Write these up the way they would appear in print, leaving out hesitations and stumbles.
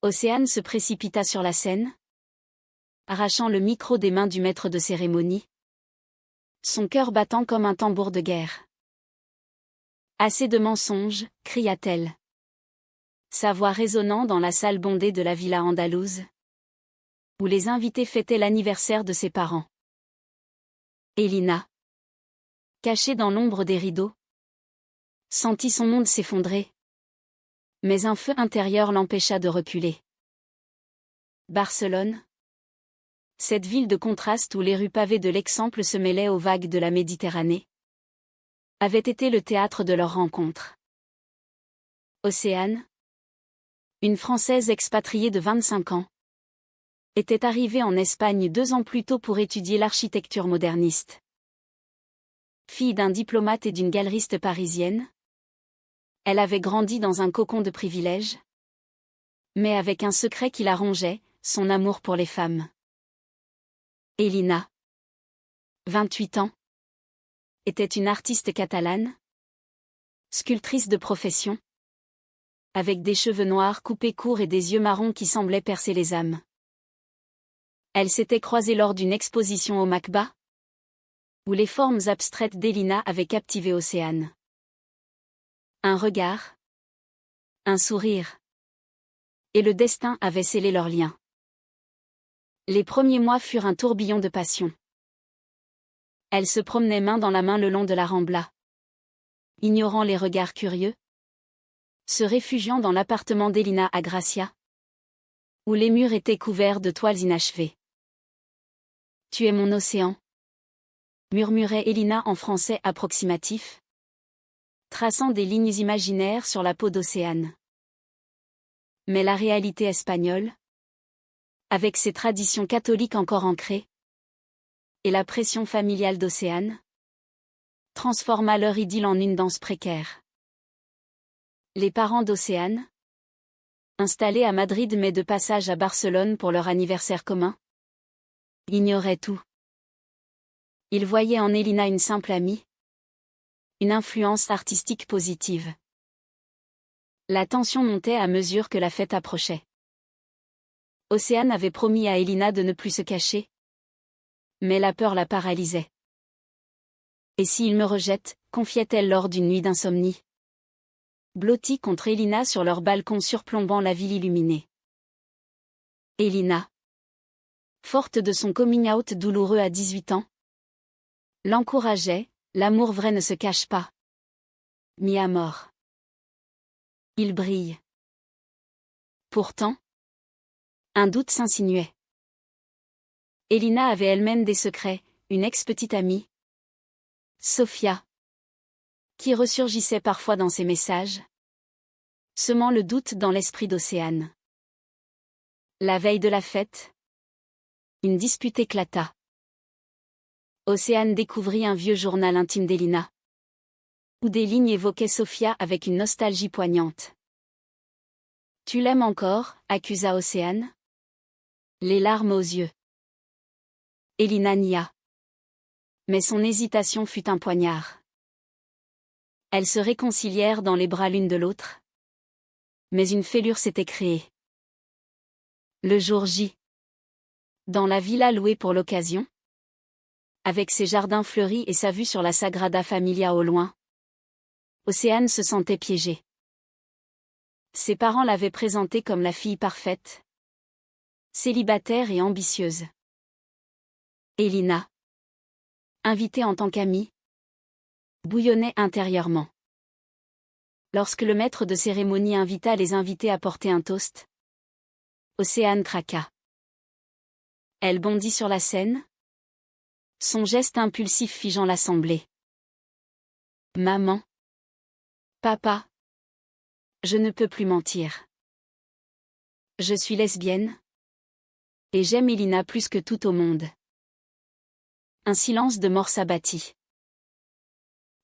Océane se précipita sur la scène, arrachant le micro des mains du maître de cérémonie, son cœur battant comme un tambour de guerre. Assez de mensonges, cria-t-elle. Sa voix résonnant dans la salle bondée de la villa andalouse, où les invités fêtaient l'anniversaire de ses parents. Elina, cachée dans l'ombre des rideaux, sentit son monde s'effondrer. Mais un feu intérieur l'empêcha de reculer. Barcelone, cette ville de contraste où les rues pavées de l'Eixample se mêlaient aux vagues de la Méditerranée, avait été le théâtre de leur rencontre. Océane, une Française expatriée de 25 ans, était arrivée en Espagne 2 ans plus tôt pour étudier l'architecture moderniste. Fille d'un diplomate et d'une galeriste parisienne, elle avait grandi dans un cocon de privilèges, mais avec un secret qui la rongeait, son amour pour les femmes. Elina, 28 ans, était une artiste catalane, sculptrice de profession, avec des cheveux noirs coupés courts et des yeux marrons qui semblaient percer les âmes. Elle s'était croisée lors d'une exposition au MACBA, où les formes abstraites d'Elina avaient captivé Océane. Un regard, un sourire, et le destin avait scellé leur lien. Les premiers mois furent un tourbillon de passion. Elle se promenait main dans la main le long de la Rambla, ignorant les regards curieux, se réfugiant dans l'appartement d'Elina à Gracia, où les murs étaient couverts de toiles inachevées. « Tu es mon océan », murmurait Elina en français approximatif, traçant des lignes imaginaires sur la peau d'Océane. Mais la réalité espagnole, avec ses traditions catholiques encore ancrées, et la pression familiale d'Océane, transforma leur idylle en une danse précaire. Les parents d'Océane, installés à Madrid mais de passage à Barcelone pour leur anniversaire commun, ignoraient tout. Ils voyaient en Elina une simple amie, une influence artistique positive. La tension montait à mesure que la fête approchait. Océane avait promis à Elina de ne plus se cacher, mais la peur la paralysait. « Et s'il me rejette ?» confiait-elle lors d'une nuit d'insomnie, blottie contre Elina sur leur balcon surplombant la ville illuminée. Elina, forte de son coming out douloureux à 18 ans, l'encourageait, l'amour vrai ne se cache pas. Mi amor. Il brille. Pourtant, un doute s'insinuait. Elina avait elle-même des secrets, une ex-petite amie, Sofia, qui ressurgissait parfois dans ses messages, semant le doute dans l'esprit d'Océane. La veille de la fête, une dispute éclata. Océane découvrit un vieux journal intime d'Elina, où des lignes évoquaient Sofia avec une nostalgie poignante. « Tu l'aimes encore ?» accusa Océane, les larmes aux yeux. Elina nia. Mais son hésitation fut un poignard. Elles se réconcilièrent dans les bras l'une de l'autre. Mais une fêlure s'était créée. Le jour J. Dans la villa louée pour l'occasion, avec ses jardins fleuris et sa vue sur la Sagrada Familia au loin, Océane se sentait piégée. Ses parents l'avaient présentée comme la fille parfaite, célibataire et ambitieuse. Elina, invitée en tant qu'amie, bouillonnait intérieurement. Lorsque le maître de cérémonie invita les invités à porter un toast, Océane craqua. Elle bondit sur la scène, son geste impulsif figeant l'assemblée. « Maman. Papa. Je ne peux plus mentir. Je suis lesbienne. Et j'aime Elina plus que tout au monde. » Un silence de mort s'abattit.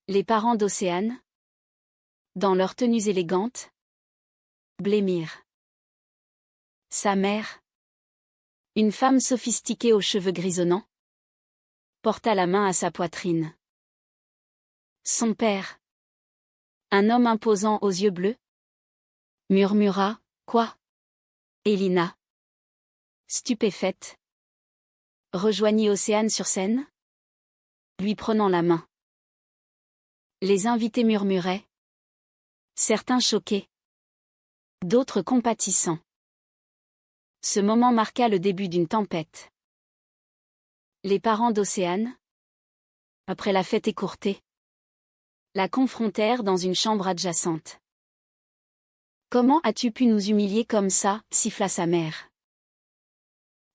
Les parents d'Océane, dans leurs tenues élégantes, blêmirent. Sa mère, une femme sophistiquée aux cheveux grisonnants, porta la main à sa poitrine. Son père, un homme imposant aux yeux bleus, murmura « Quoi ?» Elina, stupéfaite, rejoignit Océane sur scène, lui prenant la main. Les invités murmuraient, certains choqués, d'autres compatissants. Ce moment marqua le début d'une tempête. Les parents d'Océane, après la fête écourtée, la confrontèrent dans une chambre adjacente. « Comment as-tu pu nous humilier comme ça ?» siffla sa mère.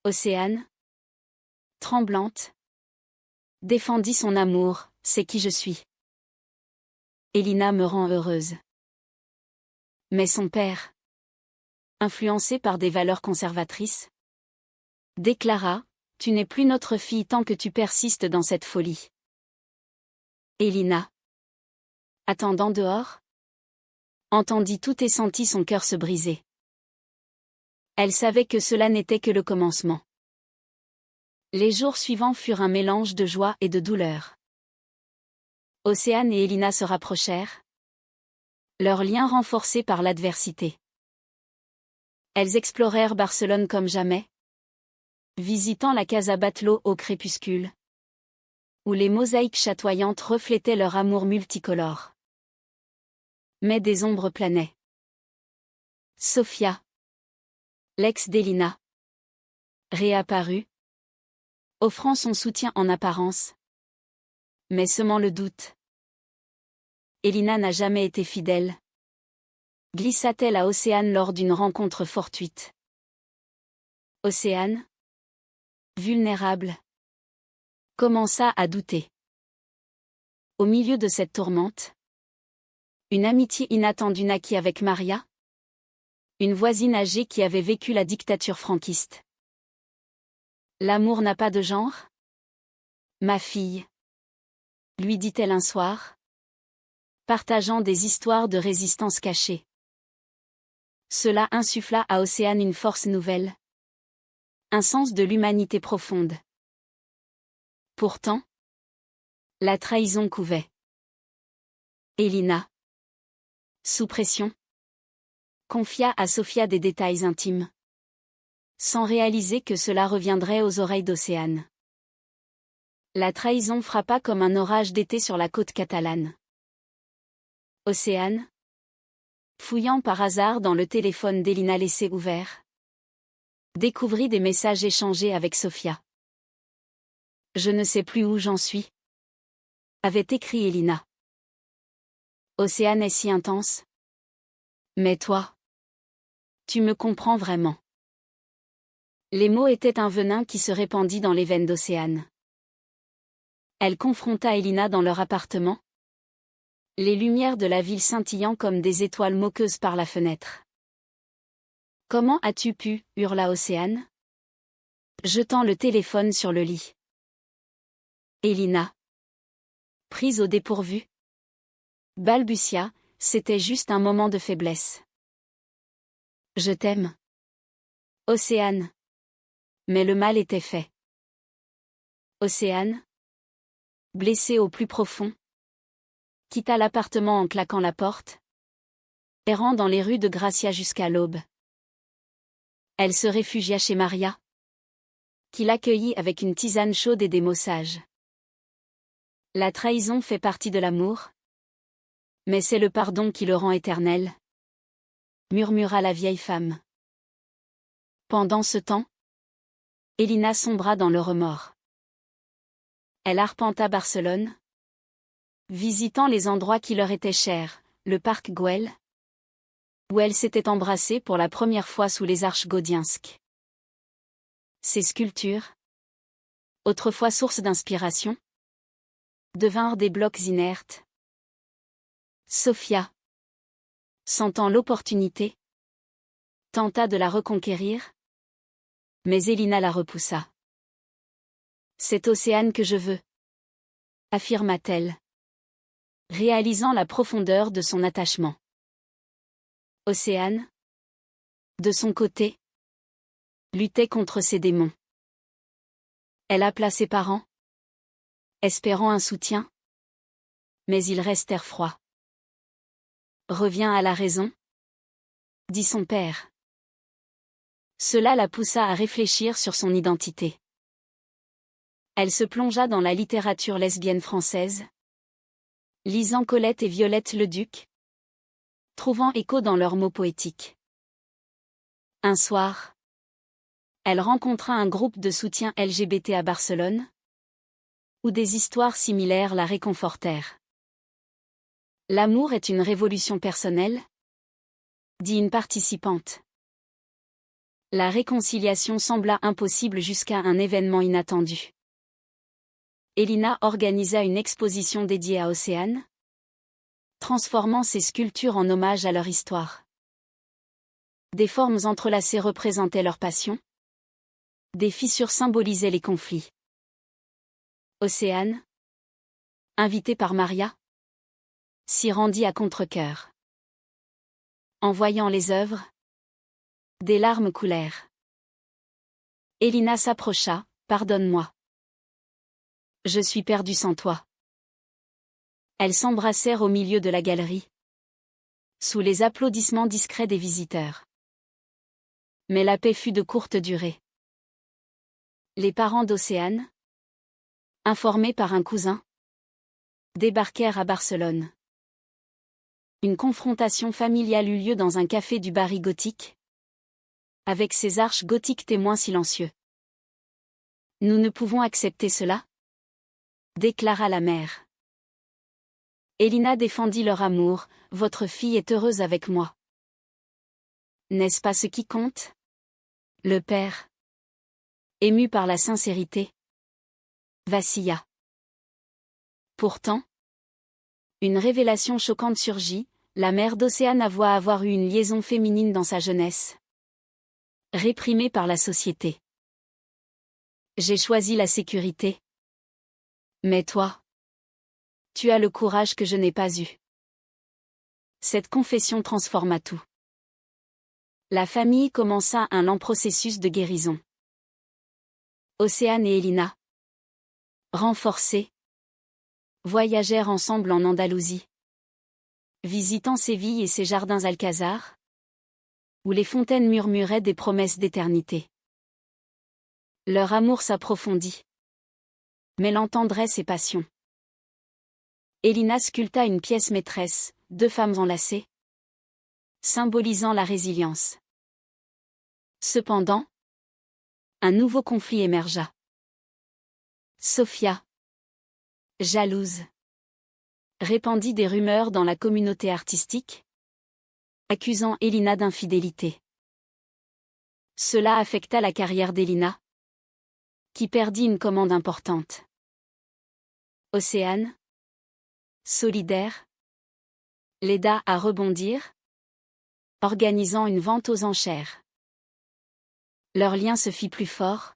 Océane, tremblante, défendit son amour, « C'est qui je suis. Elina me rend heureuse. » Mais son père, influencé par des valeurs conservatrices, déclara, « Tu n'es plus notre fille tant que tu persistes dans cette folie. » Elina, attendant dehors, entendit tout et sentit son cœur se briser. Elle savait que cela n'était que le commencement. Les jours suivants furent un mélange de joie et de douleur. Océane et Elina se rapprochèrent, leur lien renforcé par l'adversité. Elles explorèrent Barcelone comme jamais, visitant la Casa Batlló au crépuscule, où les mosaïques chatoyantes reflétaient leur amour multicolore. Mais des ombres planaient. Sofia, l'ex d'Elina, réapparut, offrant son soutien en apparence, mais semant le doute. Elina n'a jamais été fidèle, glissa-t-elle à Océane lors d'une rencontre fortuite. Océane, vulnérable, commença à douter. Au milieu de cette tourmente, une amitié inattendue naquit avec Maria, une voisine âgée qui avait vécu la dictature franquiste. L'amour n'a pas de genre ? Ma fille, lui dit-elle un soir, partageant des histoires de résistance cachée. Cela insuffla à Océane une force nouvelle, un sens de l'humanité profonde. Pourtant, la trahison couvait. Elina, sous pression, confia à Sofia des détails intimes, sans réaliser que cela reviendrait aux oreilles d'Océane. La trahison frappa comme un orage d'été sur la côte catalane. Océane, fouillant par hasard dans le téléphone d'Elina laissé ouvert, découvrit des messages échangés avec Sofia. « Je ne sais plus où j'en suis », avait écrit Elina. Océane est si intense. Mais toi, tu me comprends vraiment. Les mots étaient un venin qui se répandit dans les veines d'Océane. Elle confronta Elina dans leur appartement, les lumières de la ville scintillant comme des étoiles moqueuses par la fenêtre. « Comment as-tu pu » hurla Océane, jetant le téléphone sur le lit. Elina, prise au dépourvu, balbutia, « C'était juste un moment de faiblesse. Je t'aime. » Océane. Mais le mal était fait. Océane, blessée au plus profond, quitta l'appartement en claquant la porte, errant dans les rues de Gracia jusqu'à l'aube. Elle se réfugia chez Maria, qui l'accueillit avec une tisane chaude et des mots sages. La trahison fait partie de l'amour, mais c'est le pardon qui le rend éternel, murmura la vieille femme. Pendant ce temps, Elina sombra dans le remords. Elle arpenta Barcelone, visitant les endroits qui leur étaient chers, le parc Güell, où elle s'était embrassée pour la première fois sous les arches gaudiensques. Ces sculptures, autrefois source d'inspiration, devinrent des blocs inertes. Sofia, sentant l'opportunité, tenta de la reconquérir, mais Elina la repoussa. « C'est Océane que je veux », affirma-t-elle, réalisant la profondeur de son attachement. Océane, de son côté, luttait contre ses démons. Elle appela ses parents, espérant un soutien, mais ils restèrent froids. « Reviens à la raison », dit son père. Cela la poussa à réfléchir sur son identité. Elle se plongea dans la littérature lesbienne française, lisant Colette et Violette Leduc, trouvant écho dans leurs mots poétiques. Un soir, elle rencontra un groupe de soutien LGBT à Barcelone, où des histoires similaires la réconfortèrent. L'amour est une révolution personnelle, dit une participante. La réconciliation sembla impossible jusqu'à un événement inattendu. Elina organisa une exposition dédiée à Océane, transformant ses sculptures en hommage à leur histoire. Des formes entrelacées représentaient leur passion, des fissures symbolisaient les conflits. Océane, invitée par Maria, s'y rendit à contre-cœur. En voyant les œuvres, des larmes coulèrent. Elina s'approcha, « Pardonne-moi. Je suis perdue sans toi. » Elles s'embrassèrent au milieu de la galerie, sous les applaudissements discrets des visiteurs. Mais la paix fut de courte durée. Les parents d'Océane, informés par un cousin, débarquèrent à Barcelone. Une confrontation familiale eut lieu dans un café du Barri gothique, avec ses arches gothiques témoins silencieux. « Nous ne pouvons accepter cela », déclara la mère. Elina défendit leur amour, « Votre fille est heureuse avec moi. N'est-ce pas ce qui compte ?» Le père, ému par la sincérité, vacilla. Pourtant, une révélation choquante surgit, la mère d'Océane avoua avoir eu une liaison féminine dans sa jeunesse, réprimée par la société. J'ai choisi la sécurité. Mais toi, tu as le courage que je n'ai pas eu. Cette confession transforma tout. La famille commença un lent processus de guérison. Océane et Elina, renforcées, voyagèrent ensemble en Andalousie, visitant Séville et ses jardins Alcazar, où les fontaines murmuraient des promesses d'éternité. Leur amour s'approfondit, mêlant tendresse et passion. Elina sculpta une pièce maîtresse, deux femmes enlacées, symbolisant la résilience. Cependant, un nouveau conflit émergea. Sofia, jalouse, répandit des rumeurs dans la communauté artistique, accusant Elina d'infidélité. Cela affecta la carrière d'Elina, qui perdit une commande importante. Océane, solidaire, l'aida à rebondir, organisant une vente aux enchères. Leur lien se fit plus fort.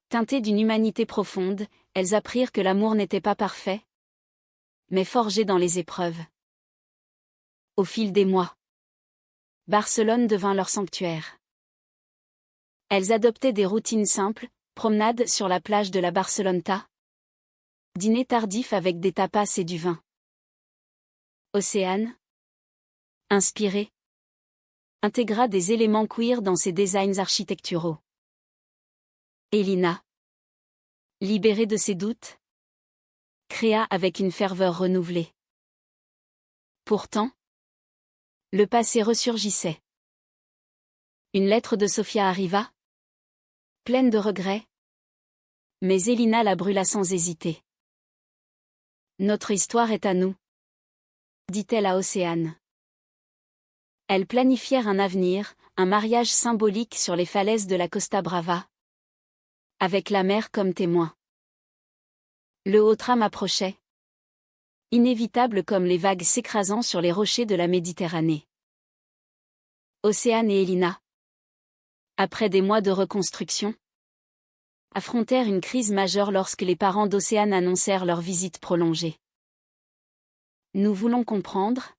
Teintées d'une humanité profonde, elles apprirent que l'amour n'était pas parfait, mais forgé dans les épreuves. Au fil des mois, Barcelone devint leur sanctuaire. Elles adoptaient des routines simples, promenades sur la plage de la Barceloneta, dîner tardif avec des tapas et du vin. Océane, inspirée, intégra des éléments queer dans ses designs architecturaux. Elina, libérée de ses doutes, créa avec une ferveur renouvelée. Pourtant, le passé ressurgissait. Une lettre de Sofia arriva, pleine de regrets, mais Elina la brûla sans hésiter. Notre histoire est à nous, dit-elle à Océane. Elles planifièrent un avenir, un mariage symbolique sur les falaises de la Costa Brava, avec la mer comme témoin. Le haut tram approchait, inévitable comme les vagues s'écrasant sur les rochers de la Méditerranée. Océane et Elina, après des mois de reconstruction, affrontèrent une crise majeure lorsque les parents d'Océane annoncèrent leur visite prolongée. « Nous voulons comprendre »,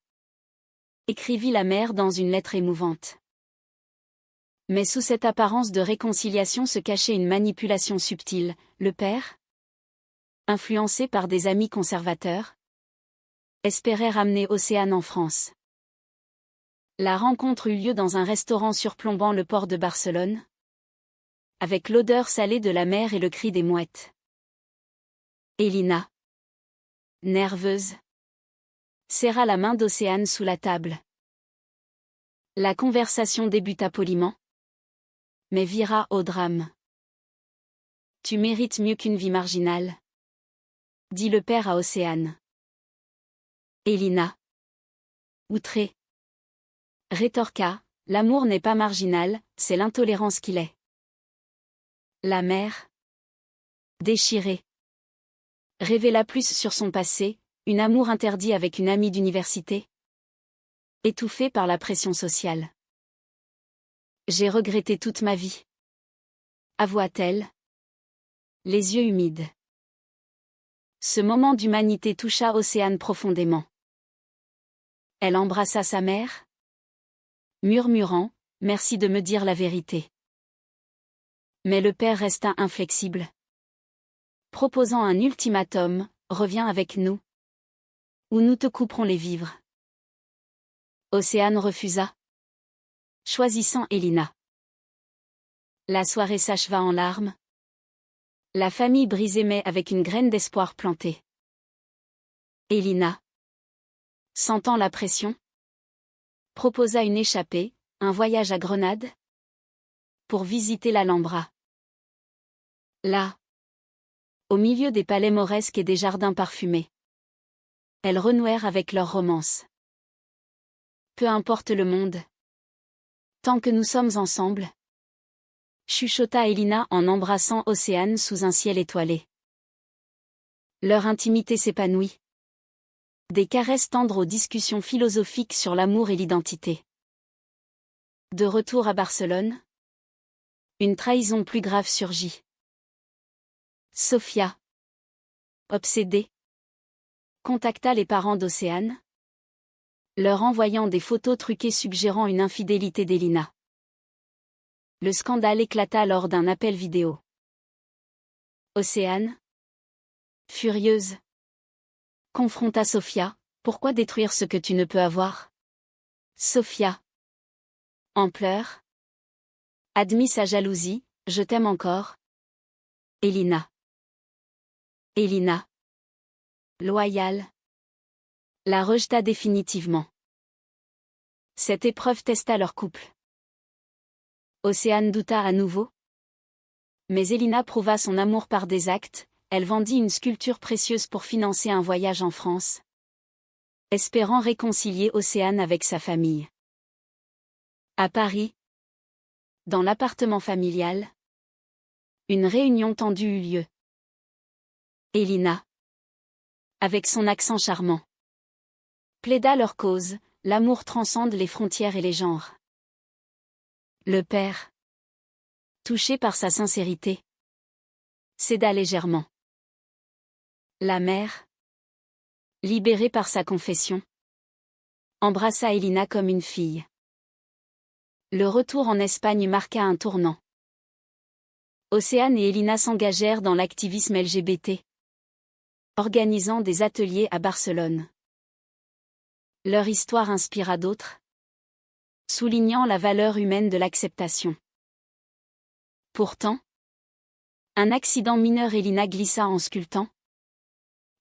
écrivit la mère dans une lettre émouvante. Mais sous cette apparence de réconciliation se cachait une manipulation subtile. Le père, influencé par des amis conservateurs, espérait ramener Océane en France. La rencontre eut lieu dans un restaurant surplombant le port de Barcelone, avec l'odeur salée de la mer et le cri des mouettes. Elina, nerveuse, serra la main d'Océane sous la table. La conversation débuta poliment, mais vira au drame. « Tu mérites mieux qu'une vie marginale », dit le père à Océane. Elina, outrée, rétorqua, « L'amour n'est pas marginal, c'est l'intolérance qui l'est. » La mère, déchirée, révéla plus sur son passé, un amour interdit avec une amie d'université, étouffée par la pression sociale. « J'ai regretté toute ma vie, » avoua-t-elle, les yeux humides. Ce moment d'humanité toucha Océane profondément. Elle embrassa sa mère, murmurant, « Merci de me dire la vérité. » Mais le père resta inflexible, proposant un ultimatum, « Reviens avec nous, ou nous te couperons les vivres. » Océane refusa, choisissant Elina. La soirée s'acheva en larmes. La famille brisée mais avec une graine d'espoir plantée. Elina, sentant la pression, proposa une échappée, un voyage à Grenade, pour visiter l'Alhambra. Là, au milieu des palais mauresques et des jardins parfumés, elles renouèrent avec leur romance. Peu importe le monde, tant que nous sommes ensemble, chuchota Elina en embrassant Océane sous un ciel étoilé. Leur intimité s'épanouit. Des caresses tendres aux discussions philosophiques sur l'amour et l'identité. De retour à Barcelone, une trahison plus grave surgit. Sofia, obsédée, contacta les parents d'Océane, leur envoyant des photos truquées suggérant une infidélité d'Elina. Le scandale éclata lors d'un appel vidéo. Océane, furieuse, confronta Sofia, « Pourquoi détruire ce que tu ne peux avoir ?» Sofia, en pleurs, admit sa jalousie, « Je t'aime encore. » Elina, loyale, la rejeta définitivement. Cette épreuve testa leur couple. Océane douta à nouveau. Mais Elina prouva son amour par des actes, elle vendit une sculpture précieuse pour financer un voyage en France, espérant réconcilier Océane avec sa famille. À Paris, dans l'appartement familial, une réunion tendue eut lieu. Elina, avec son accent charmant, plaida leur cause, l'amour transcende les frontières et les genres. Le père, touché par sa sincérité, céda légèrement. La mère, libérée par sa confession, embrassa Elina comme une fille. Le retour en Espagne marqua un tournant. Océane et Elina s'engagèrent dans l'activisme LGBT, organisant des ateliers à Barcelone. Leur histoire inspira d'autres, soulignant la valeur humaine de l'acceptation. Pourtant, un accident mineur, Elina glissa en sculptant.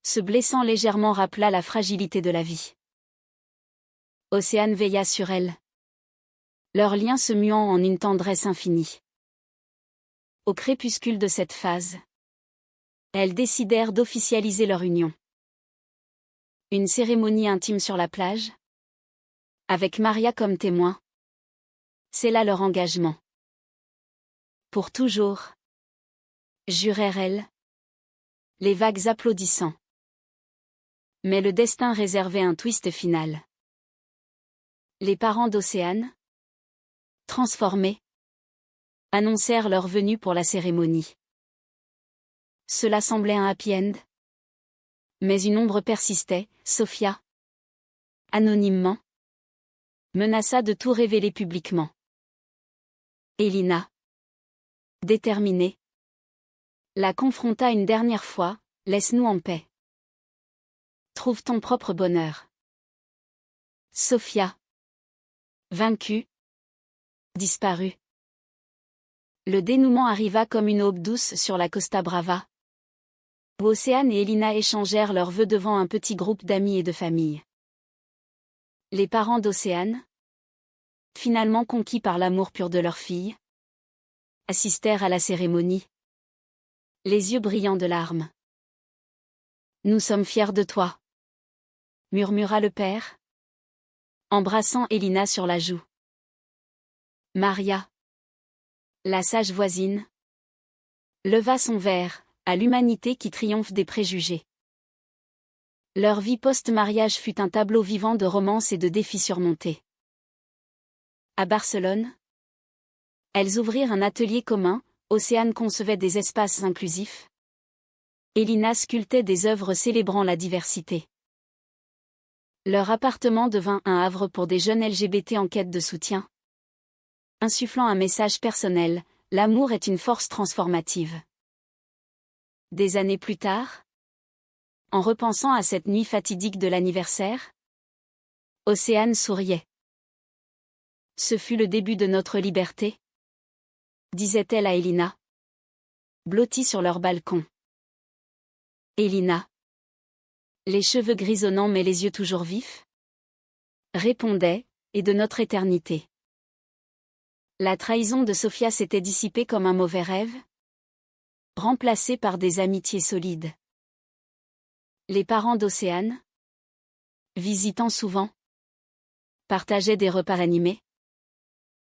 Se blessant légèrement, rappela la fragilité de la vie. Océane veilla sur elle, leur lien se muant en une tendresse infinie. Au crépuscule de cette phase, elles décidèrent d'officialiser leur union. Une cérémonie intime sur la plage, avec Maria comme témoin, scella leur engagement. Pour toujours, jurèrent-elles, les vagues applaudissant. Mais le destin réservait un twist final. Les parents d'Océane, transformés, annoncèrent leur venue pour la cérémonie. Cela semblait un happy end. Mais une ombre persistait, Sofia, anonymement, menaça de tout révéler publiquement. Elina, déterminée, la confronta une dernière fois, « Laisse-nous en paix. Trouve ton propre bonheur. » Sofia, Vaincu. Disparu. Le dénouement arriva comme une aube douce sur la Costa Brava, où Océane et Elina échangèrent leurs vœux devant un petit groupe d'amis et de famille. Les parents d'Océane, finalement conquis par l'amour pur de leur fille, assistèrent à la cérémonie, les yeux brillants de larmes. « Nous sommes fiers de toi », murmura le père, embrassant Elina sur la joue. Maria, la sage voisine, leva son verre à l'humanité qui triomphe des préjugés. Leur vie post-mariage fut un tableau vivant de romances et de défis surmontés. À Barcelone, elles ouvrirent un atelier commun, Océane concevait des espaces inclusifs. Elina sculptait des œuvres célébrant la diversité. Leur appartement devint un havre pour des jeunes LGBT en quête de soutien. Insufflant un message personnel, l'amour est une force transformative. Des années plus tard, en repensant à cette nuit fatidique de l'anniversaire, Océane souriait. « Ce fut le début de notre liberté », disait-elle à Elina, blottie sur leur balcon. Elina, les cheveux grisonnants mais les yeux toujours vifs, répondait, et de notre éternité. La trahison de Sofia s'était dissipée comme un mauvais rêve, remplacée par des amitiés solides. Les parents d'Océane, visitant souvent, partageaient des repas animés,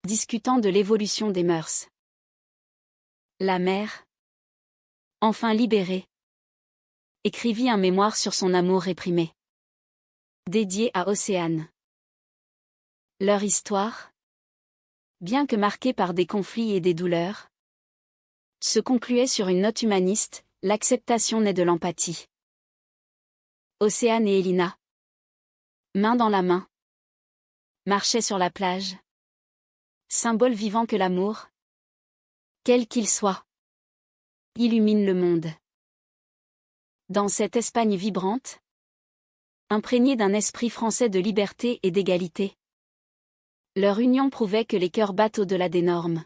discutant de l'évolution des mœurs. La mère, enfin libérée, écrivit un mémoire sur son amour réprimé, dédié à Océane. Leur histoire, bien que marquée par des conflits et des douleurs, se concluait sur une note humaniste, l'acceptation naît de l'empathie. Océane et Elina, main dans la main, marchaient sur la plage, symbole vivant que l'amour, quel qu'il soit, illumine le monde. Dans cette Espagne vibrante, imprégnée d'un esprit français de liberté et d'égalité, leur union prouvait que les cœurs battent au-delà des normes.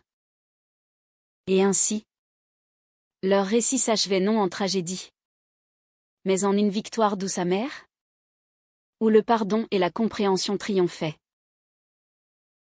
Et ainsi, leur récit s'achevait non en tragédie, mais en une victoire douce amère, où le pardon et la compréhension triomphaient.